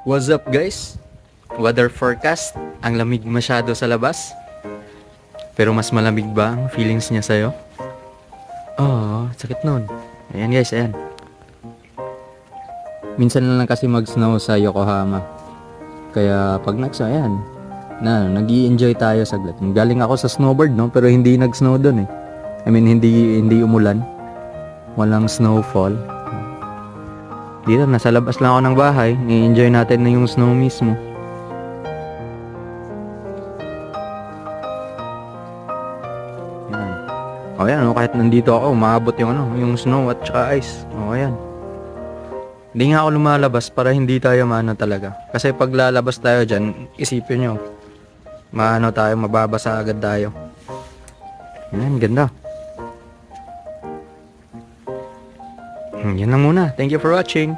What's up guys? Weather forecast. Ang lamig masyado sa labas. Pero mas malamig ba ang feelings niya sa'yo? Oo, sakit nun. Ayan guys, ayan. Minsan lang kasi mag-snow sa Yokohama. Kaya pag nag-snow, ayan. Nag-i-enjoy tayo saglit. Galing ako sa snowboard, no? Pero hindi nag-snow dun eh. I mean, hindi umulan. Walang snowfall. Dito, nasa labas lang ako ng bahay. I-enjoy natin na yung snow mismo. Yan. O yan, kahit nandito ako, umaabot yung snow at saka ice. O yan. Hindi nga ako lumalabas para hindi tayo maano talaga. Kasi pag lalabas tayo dyan, isipin nyo, mababasa agad tayo. Yan, ganda. Yan lang muna. Thank you for watching.